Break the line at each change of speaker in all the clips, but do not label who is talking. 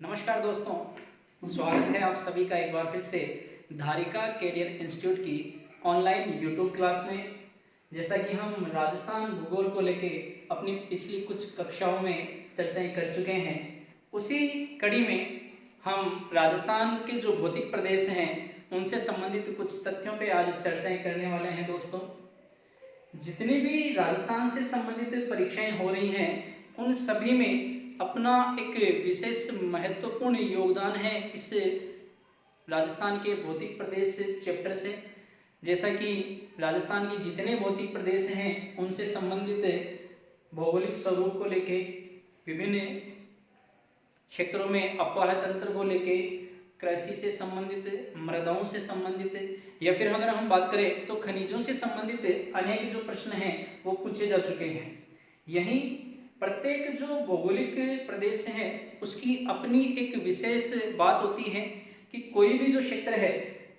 नमस्कार दोस्तों, स्वागत है आप सभी का एक बार फिर से धारिका कैरियर इंस्टीट्यूट की ऑनलाइन यूट्यूब क्लास में। जैसा कि हम राजस्थान भूगोल को लेके अपनी पिछली कुछ कक्षाओं में चर्चाएं कर चुके हैं, उसी कड़ी में हम राजस्थान के जो भौतिक प्रदेश हैं उनसे संबंधित कुछ तथ्यों पे आज चर्चाएं करने वाले हैं। दोस्तों, जितनी भी राजस्थान से संबंधित परीक्षाएं हो रही हैं उन सभी में अपना एक विशेष महत्वपूर्ण योगदान है इस राजस्थान के भौतिक प्रदेश चैप्टर से। जैसा कि राजस्थान के जितने भौतिक प्रदेश हैं उनसे संबंधित भौगोलिक स्वरूप को लेके, विभिन्न क्षेत्रों में अपवाह तंत्र को लेके, कृषि से संबंधित, मृदाओं से संबंधित, या फिर अगर हम बात करें तो खनिजों से संबंधित अनेक जो प्रश्न हैं वो पूछे जा चुके हैं। यहीं प्रत्येक जो भौगोलिक प्रदेश है उसकी अपनी एक विशेष बात होती है कि कोई भी जो क्षेत्र है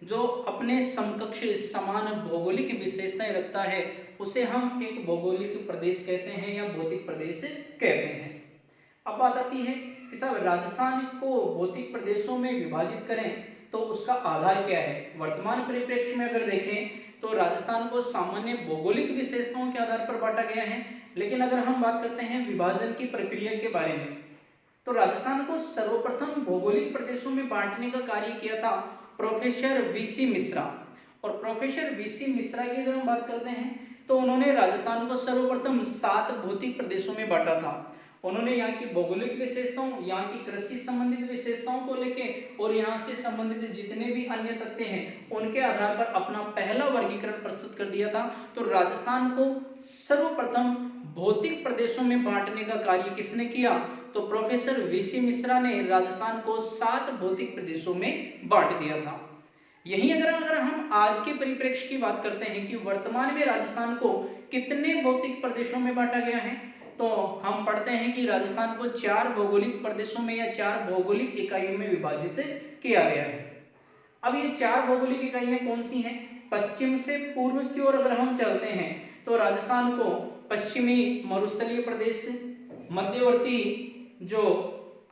जो अपने समकक्ष समान भौगोलिक विशेषताएं रखता है उसे हम एक भौगोलिक प्रदेश कहते हैं या भौतिक प्रदेश कहते हैं। अब बात आती है कि साहब राजस्थान को भौतिक प्रदेशों में विभाजित करें तो उसका आधार क्या है। वर्तमान परिप्रेक्ष्य में अगर देखें तो राजस्थान को सामान्य भौगोलिक विशेषताओं के आधार पर बांटा गया है, लेकिन अगर हम बात करते हैं विभाजन की प्रक्रिया के बारे में तो राजस्थान को सर्वप्रथम भौगोलिक प्रदेशों में बांटने का कार्य किया था प्रोफेसर वीसी मिश्रा। और प्रोफेसर वीसी मिश्रा की अगर हम बात करते हैं तो उन्होंने राजस्थान को सर्वप्रथम 7 भौतिक प्रदेशों में बांटा था। उन्होंने यहाँ की भौगोलिक विशेषताओं, यहाँ की कृषि संबंधित विशेषताओं को लेके और यहाँ से संबंधित जितने भी अन्य तथ्य हैं उनके आधार पर अपना पहला वर्गीकरण प्रस्तुत कर दिया था। तो राजस्थान को सर्वप्रथम भौतिक प्रदेशों में बांटने का कार्य किसने किया? तो प्रोफेसर वीसी मिश्रा ने राजस्थान को 7 भौतिक प्रदेशों में बांट दिया था। यही अगर हम आज के परिप्रेक्ष्य की बात करते हैं कि वर्तमान में राजस्थान को कितने भौतिक प्रदेशों में बांटा गया है, तो हम पढ़ते हैं कि राजस्थान को 4 भौगोलिक प्रदेशों में या 4 भौगोलिक इकाइयों में विभाजित किया गया है। अब ये 4 भौगोलिक इकाइयां कौन सी हैं? पश्चिम से पूर्व की ओर अगर हम चलते हैं तो राजस्थान को पश्चिमी मरुस्थलीय प्रदेश, मध्यवर्ती जो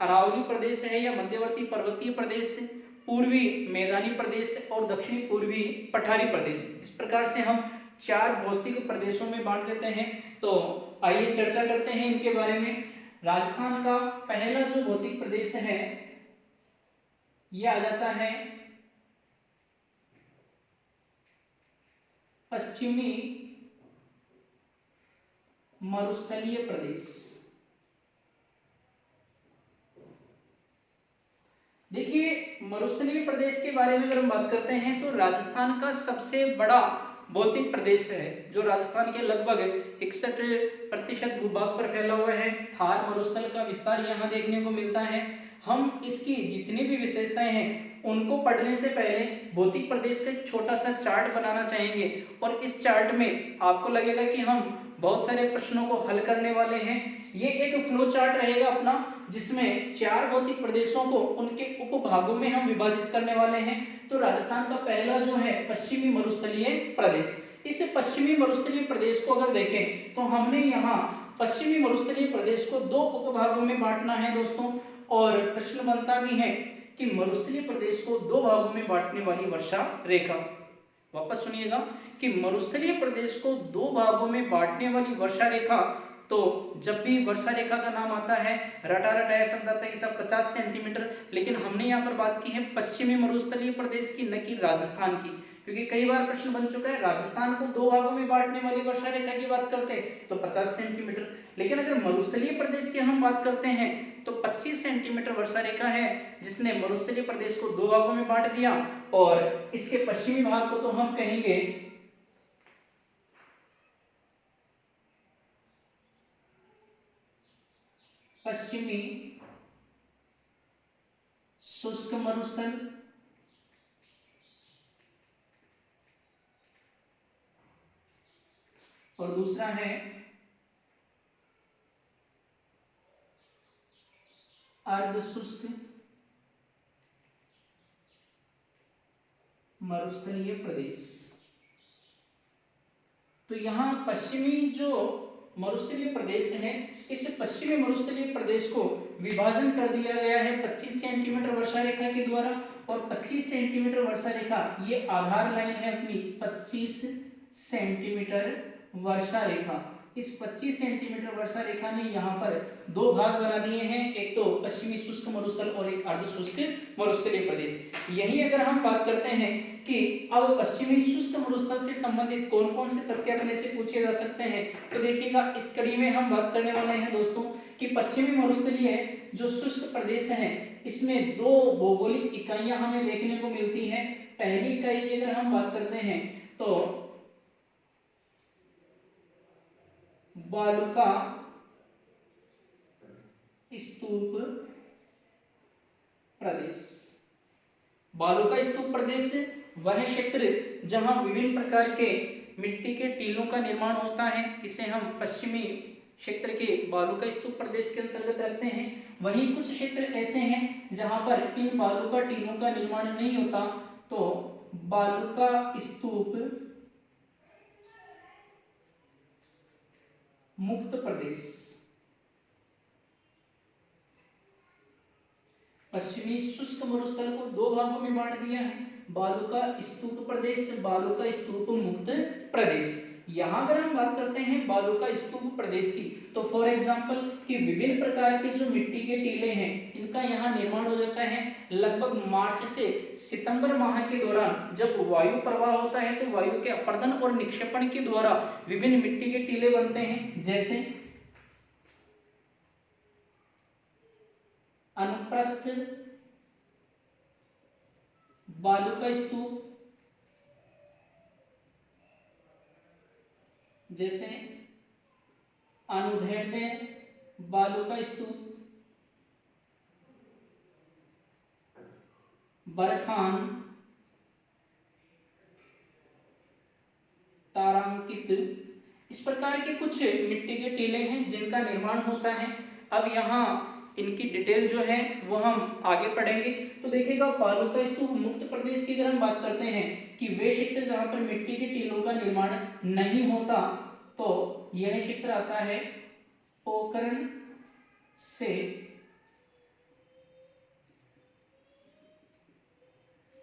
अरावली प्रदेश है या मध्यवर्ती पर्वतीय प्रदेश, पूर्वी मैदानी प्रदेश और दक्षिणी पूर्वी पठारी प्रदेश, इस प्रकार से हम 4 भौतिक प्रदेशों में बांट देते हैं। तो आइए चर्चा करते हैं इनके बारे में। राजस्थान का पहला जो भौतिक प्रदेश है यह आ जाता है पश्चिमी मरुस्थलीय प्रदेश। देखिए, मरुस्थलीय प्रदेश के बारे में अगर हम बात करते हैं तो राजस्थान का सबसे बड़ा भौतिक प्रदेश है जो राजस्थान के लगभग 61% भूभाग पर फैला हुआ है। थार मरुस्थल का विस्तार यहाँ देखने को मिलता है। हम इसकी जितनी भी विशेषताएं हैं उनको पढ़ने से पहले भौतिक प्रदेश का एक छोटा सा चार्ट बनाना चाहेंगे और इस चार्ट में आपको लगेगा कि हम बहुत सारे प्रश्नों को हल करने वाले हैं। ये एक फ्लो चार्ट रहेगा अपना, जिसमें 4 भौतिक प्रदेशों को उनके उपभागों में हम विभाजित करने वाले हैं। तो राजस्थान का पहला जो है पश्चिमी मरुस्थलीय प्रदेश। इस पश्चिमी मरुस्थलीय प्रदेश को अगर देखें तो हमने यहाँ पश्चिमी मरुस्थलीय प्रदेश को 2 उपभागों में बांटना है दोस्तों। और प्रश्न बनता भी है कि मरुस्थलीय प्रदेश को 2 भागों में बांटने वाली वर्षा रेखा, वापस सुनिएगा कि मरुस्थलीय प्रदेश को 2 भागों में बांटने वाली वर्षा रेखा, तो जब भी वर्षा रेखा का नाम आता है रटा रटा ऐसा शब्द आता है कि सब 50 सेंटीमीटर, लेकिन हमने यहाँ पर बात की है पश्चिमी मरुस्थलीय प्रदेश की, न कि राजस्थान की, क्योंकि कई बार प्रश्न बन चुका है राजस्थान को 2 भागों में बांटने वाली वर्षा रेखा की बात करते हैं तो 50 सेंटीमीटर, लेकिन अगर मरुस्थलीय प्रदेश की हम बात करते हैं तो 25 सेंटीमीटर वर्षा रेखा है जिसने मरुस्थलीय प्रदेश को 2 भागों में बांट दिया। और इसके पश्चिमी भाग को तो हम कहेंगे पश्चिमी शुष्क मरुस्थल, और दूसरा है अर्ध शुष्क मरुस्थलीय प्रदेश। तो यहाँ पश्चिमी जो मरुस्थलीय प्रदेश है, इस पश्चिमी मरुस्थलीय प्रदेश को विभाजन कर दिया गया है 25 सेंटीमीटर वर्षा रेखा के द्वारा, और 25 सेंटीमीटर वर्षा रेखा ये आधार लाइन है अपनी 25 सेंटीमीटर वर्षा रेखा। इस 25 सेंटीमीटर वर्षा रेखा ने यहाँ पर दो भाग बना दिए हैं, एक तो पश्चिमी शुष्क मरुस्थल और एक अर्ध शुष्क मरुस्थलीय प्रदेश। यही अगर हम बात करते हैं कि अब पश्चिमी शुष्क मरुस्थल से संबंधित कौन कौन से तथ्य अपने से पूछे जा सकते हैं, तो देखिएगा इस कड़ी में हम बात करने वाले हैं दोस्तों कि पश्चिमी मरुस्थलीय जो शुष्क प्रदेश है इसमें दो भौगोलिक इकाइयां हमें देखने को मिलती हैं। पहली इकाई की अगर हम बात करते हैं तो बालुका स्तूप प्रदेश। बालुका स्तूप प्रदेश वह क्षेत्र जहां विभिन्न प्रकार के मिट्टी के टीलों का निर्माण होता है, इसे हम पश्चिमी क्षेत्र के बालुका स्तूप प्रदेश के अंतर्गत रखते हैं। वहीं कुछ क्षेत्र ऐसे हैं जहां पर इन बालुका टीलों का निर्माण नहीं होता, तो बालुका स्तूप मुक्त प्रदेश। पश्चिमी शुष्क मरुस्थल को दो भागों में बांट दिया है, बालुका स्तूप प्रदेश, बालुका स्तूप मुक्त प्रदेश। यहाँ अगर हम बात करते हैं बालुका स्तूप प्रदेश की, तो फॉर एग्जांपल कि विभिन्न प्रकार के जो मिट्टी के टीले हैं इनका यहाँ निर्माण हो जाता है लगभग मार्च से सितंबर माह के दौरान। जब वायु प्रवाह होता है तो वायु के अपर्दन और निक्षेपण के द्वारा विभिन्न मिट्टी के टीले बनते हैं, जैसे अनुप्रस्थ, बालुका स्तूप, जैसे अनुदैर्ध्य बालुका स्तूप, बरखान, तारांकित, इस प्रकार के कुछ मिट्टी के टीले हैं जिनका निर्माण होता है। अब यहाँ इनकी डिटेल जो है वो हम आगे पढ़ेंगे। तो देखिएगा बालुका स्तूप मुक्त प्रदेश की अगर हम बात करते हैं कि वे क्षेत्र जहाँ पर मिट्टी के टीलों का निर्माण नहीं होता, तो यह क्षेत्र आता है पोखरण से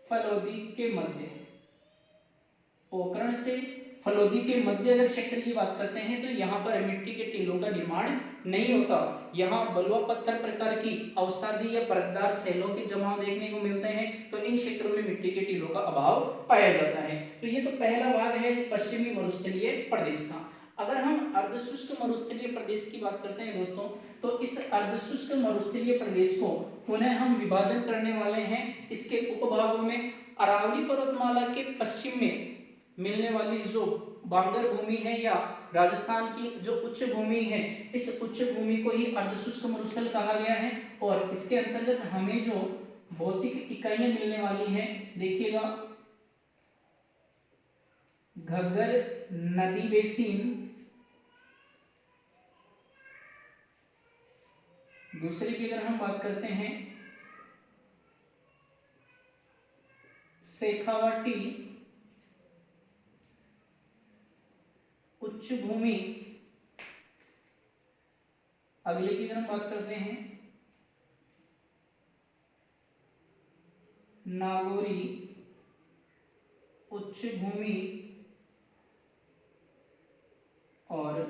फलोदी के मध्य। पोखरण से फलोदी के मध्य अगर क्षेत्र की बात करते हैं तो यहाँ पर मिट्टी के टीलों का निर्माण नहीं होता। यहाँ बलुआ पत्थर प्रकार की अवसादी या परतदार शैलों के जमाव देखने को मिलते हैं, तो इन क्षेत्रों में मिट्टी के टीलों का अभाव पाया जाता है। तो ये तो पहला भाग है पश्चिमी मरुस्थलीय प्रदेश का। अगर हम अर्धशुष्क मरुस्थलीय प्रदेश की बात करते हैं दोस्तों, तो इस अर्धशुष्क मरुस्थलीय प्रदेश को पुनः हम विभाजन करने वाले हैं इसके उपभागों में। अरावली पर्वतमाला के पश्चिम में मिलने वाली जो बांगर भूमि है या राजस्थान की जो उच्च भूमि है, इस उच्च भूमि को ही अर्धशुष्क मरुस्थल कहा गया है। और इसके अंतर्गत हमें जो भौतिक इकाइयां मिलने वाली हैं, देखिएगा घग्गर नदी बेसिन, दूसरी की अगर हम बात करते हैं शेखावाटी उच्च भूमि, अगले की अगर हम बात करते हैं नागौरी उच्च भूमि और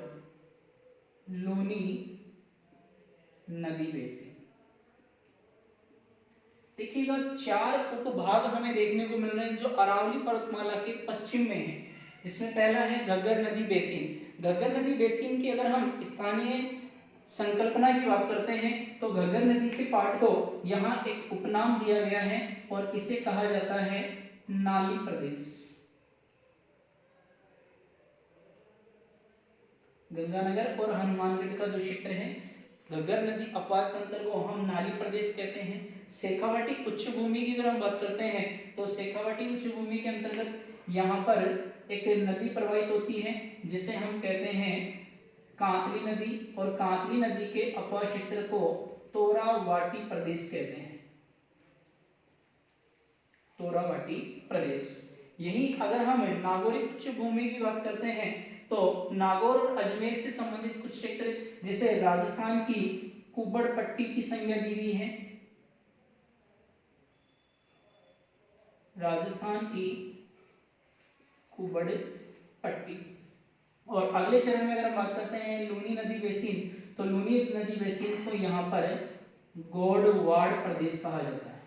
लूनी नदी बेसिन। देखिएगा चार उपभाग हमें देखने को मिल रहे हैं जो अरावली पर्वतमाला के पश्चिम में है, जिसमें पहला है घग्गर नदी बेसिन। घग्गर नदी बेसिन की अगर हम स्थानीय संकल्पना की बात करते हैं तो घग्गर नदी के पाठ को यहाँ एक उपनाम दिया गया है और इसे कहा जाता है नाली प्रदेश। गंगानगर और हनुमानगढ़ का जो क्षेत्र है, घग्गर नदी अपवाद तंत्र को हम नाली प्रदेश कहते हैं। शेखावाटी उच्च भूमि की अगर हम बात करते हैं तो शेखावाटी उच्च भूमि के अंतर्गत यहाँ पर एक नदी प्रवाहित होती है जिसे हम कहते हैं कांतली नदी, और कांतली नदी के अपवाद क्षेत्र को तोरावाटी प्रदेश कहते हैं। तोरावाटी प्रदेश। यही अगर हम नागौरी उच्च भूमि की बात करते हैं तो नागौर और अजमेर से संबंधित कुछ क्षेत्र जिसे राजस्थान की कुब्बड़ पट्टी की संज्ञा दी गई है, राजस्थान की कुबड़ पट्टी। और अगले चरण में अगर हम बात करते हैं लूनी नदी बेसिन, तो लूनी नदी बेसिन को यहाँ पर गोडवाड़ प्रदेश कहा जाता है,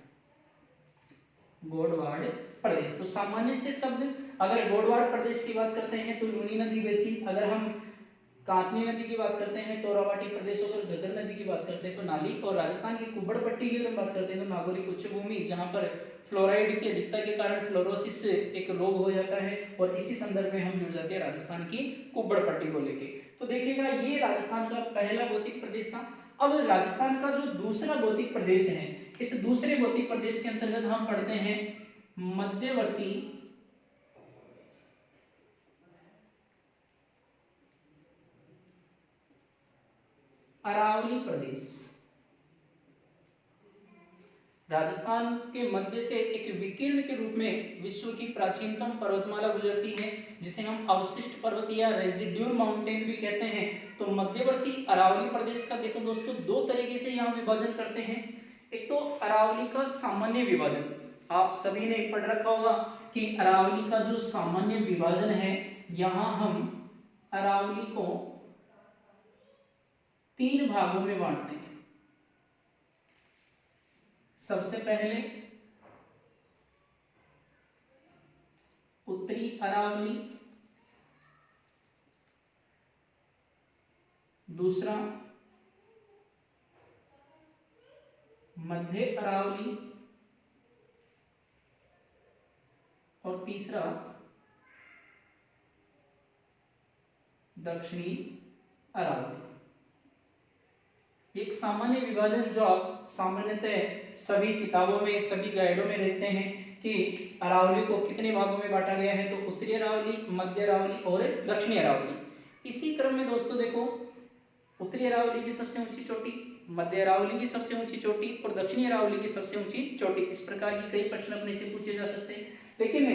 गोडवाड़ प्रदेश। तो सामान्य से शब्द अगर गोडवाड़ प्रदेश की बात करते हैं तो लूनी नदी बेसिन, अगर हम कांकनी नदी की बात करते हैं तो रवाटी प्रदेश, अगर घग्गर नदी की बात करते हैं तो नाली, और राजस्थान की कुब्बड़ पट्टी की अगर बात करते हैं तो नागौरी उच्च भूमि, जहां पर फ्लोराइड की अधिकता के कारण फ्लोरोसिस एक रोग हो जाता है, और इसी संदर्भ में हम जुड़ जाते हैं राजस्थान की कुब्बड़ पट्टी को लेके। तो देखिएगा ये राजस्थान का पहला भौतिक प्रदेश था। अब राजस्थान का जो दूसरा भौतिक प्रदेश है, इस दूसरे भौतिक प्रदेश के अंतर्गत हम पढ़ते हैं मध्यवर्ती अरावली प्रदेश। राजस्थान के मध्य से एक विकीर्ण के रूप में विश्व की प्राचीनतम पर्वतमाला गुजरती है, जिसे हम अवशिष्ट पर्वत या रेजिड्यूल माउंटेन भी कहते हैं। तो मध्यवर्ती अरावली प्रदेश का देखो दोस्तों दो तरीके से यहाँ विभाजन करते हैं। एक तो अरावली का सामान्य विभाजन, आप सभी ने पढ़ रखा होगा कि अरावली का जो सामान्य विभाजन है, यहाँ हम अरावली को 3 भागों में बांटते हैं। सबसे पहले उत्तरी अरावली, दूसरा मध्य अरावली, और तीसरा दक्षिणी अरावली। एक सामान्य विभाजन जो आप सामान्यतः सभी किताबों में, सभी गाइडों में रहते हैं कि अरावली को कितने भागों में बांटा गया है, तो उत्तरी अरावली, मध्य अरावली और दक्षिणी अरावली। इसी क्रम में दोस्तों देखो, उत्तरी अरावली की सबसे ऊंची चोटी, मध्य अरावली की सबसे ऊंची चोटी और दक्षिणी अरावली की सबसे ऊंची चोटी, इस प्रकार की कई प्रश्न अपने से पूछे जा सकते हैं। लेकिन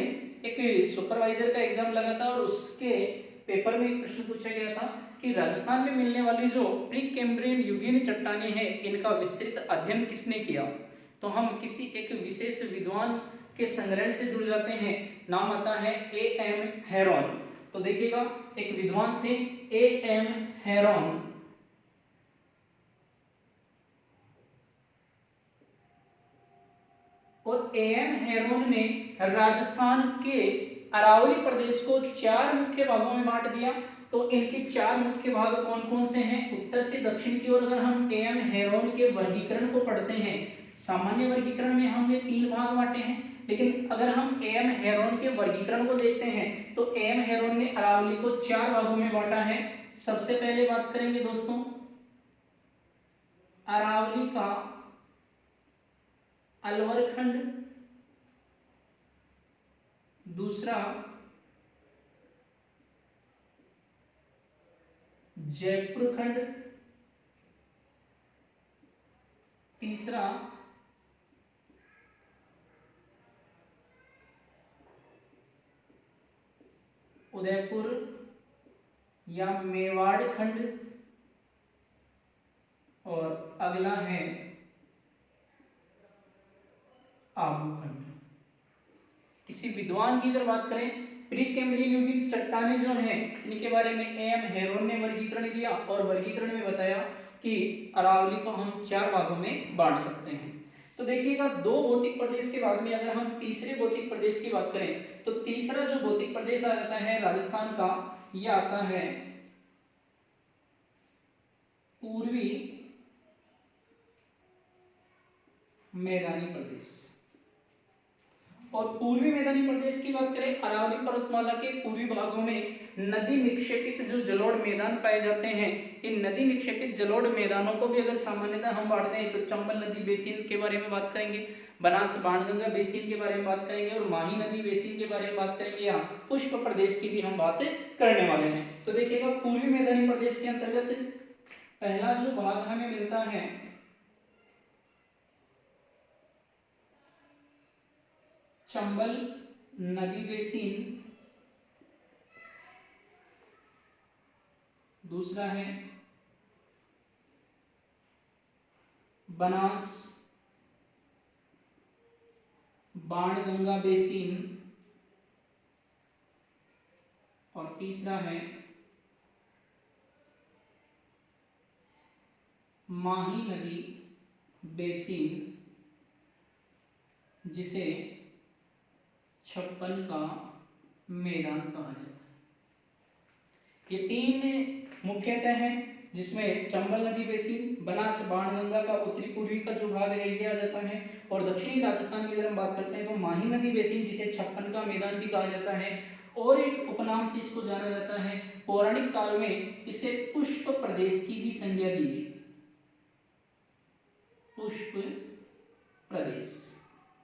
एक सुपरवाइजर का एग्जाम लगा था और उसके पेपर में एक प्रश्न पूछा गया था कि राजस्थान में मिलने वाली जो प्री कैम्ब्रियन युगीन चट्टानें हैं, इनका विस्तृत अध्ययन किसने किया। तो हम किसी एक विशेष विद्वान के संग्रहण से जुड़ जाते हैं, नाम आता है A.M. हेरोन। तो देखिएगा एक विद्वान थे A.M. हेरोन, और A.M. हेरोन ने राजस्थान के अरावली प्रदेश को 4 मुख्य भागों में बांट दिया। तो इनके 4 मुख्य भाग कौन कौन से हैं, उत्तर से दक्षिण की ओर। अगर हम A.M. हेरोन के वर्गीकरण को पढ़ते हैं, सामान्य वर्गीकरण में हमने 3 भाग बांटे हैं, लेकिन अगर हम A.M. हेरोन के वर्गीकरण को देखते हैं तो A.M. हेरोन ने अरावली को 4 भागों में बांटा है। सबसे पहले बात करेंगे दोस्तों अरावली का अलवर खंड, दूसरा जयपुर खंड, तीसरा उदयपुर या मेवाड़ खंड, और अगला है आबू खंड। किसी विद्वान की अगर बात करें, प्री कैम्ब्रियन युग की चट्टानें जो हैं, इनके बारे में A.M. हेरोन ने वर्गीकरण किया और वर्गीकरण में बताया कि अरावली को हम 4 भागों में बांट सकते हैं। तो देखिएगा 2 भौतिक प्रदेश के बाद में अगर हम तीसरे भौतिक प्रदेश की बात करें, तो तीसरा जो भौतिक प्रदेश आ जाता है राजस्थान का, यह आता है पूर्वी मैदानी प्रदेश। और पूर्वी मैदानी प्रदेश की बात करें, अरावली पर्वतमाला के पूर्वी भागों में नदी निक्षेपित जो जलोढ़ मैदान पाए जाते हैं, इन नदी निक्षेपित जलोढ़ मैदानों को भी अगर सामान्यतः हम बांटते हैं तो चंबल नदी बेसिन के बारे में बात करेंगे, बनास बाणगंगा बेसिन के बारे में बात करेंगे, और माही नदी बेसिन के बारे में बात करेंगे, या पुष्प प्रदेश की भी हम बात करने वाले हैं। तो देखिएगा पूर्वी मैदानी प्रदेश के अंतर्गत पहला जो भाग हमें मिलता है चंबल नदी बेसिन, दूसरा है बनास बाणगंगा बेसिन, और तीसरा है माही नदी बेसिन, जिसे छप्पन का मैदान कहा जाता है। ये तीन मुख्यतः हैं, जिसमें चंबल नदी बेसिन, बनास बाणगंगा का उत्तरी पूर्वी का जो भाग है ये आ जाता है, और दक्षिणी राजस्थान की अगर हम बात करते हैं तो माही नदी बेसिन, जिसे छप्पन का मैदान भी कहा जाता है, और एक उपनाम से इसको जाना जाता है। पौराणिक काल में इसे पुष्प प्रदेश की भी संज्ञा दी गई, पुष्प प्रदेश।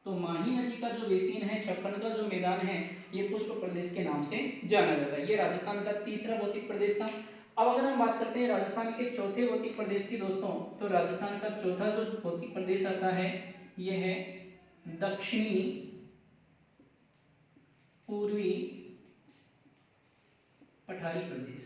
तो माही नदी का जो बेसिन है, छप्पन का जो मैदान है, ये पुष्प प्रदेश के नाम से जाना जाता है। ये राजस्थान का तीसरा भौतिक प्रदेश था। अब अगर हम बात करते हैं राजस्थान के चौथे भौतिक प्रदेश की दोस्तों, तो राजस्थान का चौथा जो भौतिक प्रदेश आता है ये है दक्षिणी पूर्वी पठारी प्रदेश।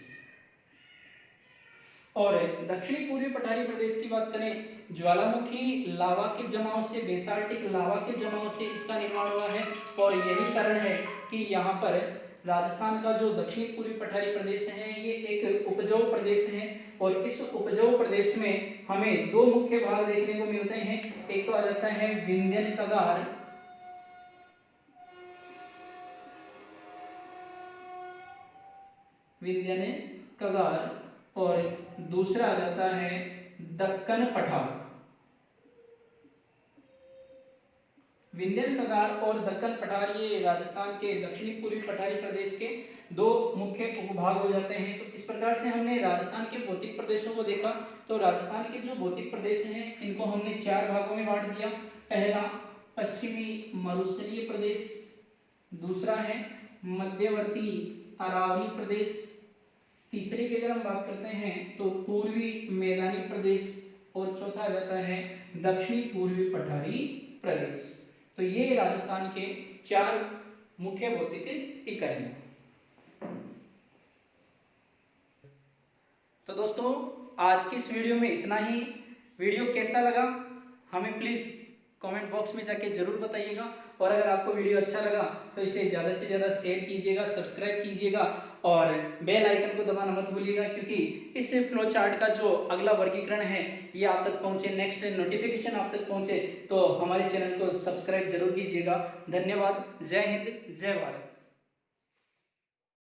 और दक्षिणी पूर्वी पठारी प्रदेश की बात करें, ज्वालामुखी लावा के जमाव से, बेसाल्टिक लावा के जमाव से इसका निर्माण हुआ है, और यही कारण है कि यहाँ पर राजस्थान का जो दक्षिणी पूर्वी पठारी प्रदेश है ये एक उपजाऊ प्रदेश है, और इस उपजाऊ प्रदेश में हमें दो मुख्य भाग देखने को मिलते हैं। एक तो आ जाता है विंध्यन कगार, विंध्यन कगार, और दूसरा आ जाता है दक्कन पठार। विंध्यन कगार और दक्कन पठार ये राजस्थान के दक्षिणी पूर्वी पठारी प्रदेश के दो मुख्य उपभाग हो जाते हैं। तो इस प्रकार से हमने राजस्थान के भौतिक प्रदेशों को देखा। तो राजस्थान के जो भौतिक प्रदेश हैं इनको हमने चार भागों में बांट दिया। पहला पश्चिमी मरुस्थलीय प्रदेश, दूसरा है मध्यवर्ती अरावली प्रदेश, तीसरे की अगर हम बात करते हैं तो पूर्वी मैदानी प्रदेश, और चौथा आ जाता है दक्षिणी पूर्वी पठारी प्रदेश। तो ये राजस्थान के चार मुख्य भौतिक इकाइयां। तो दोस्तों आज की इस वीडियो में इतना ही। वीडियो कैसा लगा हमें प्लीज़ कमेंट बॉक्स में जाके जरूर बताइएगा, और अगर आपको वीडियो अच्छा लगा तो इसे ज़्यादा से ज़्यादा शेयर कीजिएगा, सब्सक्राइब कीजिएगा, और बेल आइकन को दबाना मत भूलिएगा, क्योंकि इस फ्लो चार्ट का जो अगला वर्गीकरण है ये आप तक पहुंचे, नेक्स्ट नोटिफिकेशन आप तक पहुंचे, तो हमारे चैनल को सब्सक्राइब जरूर कीजिएगा। धन्यवाद। जय हिंद, जय भारत।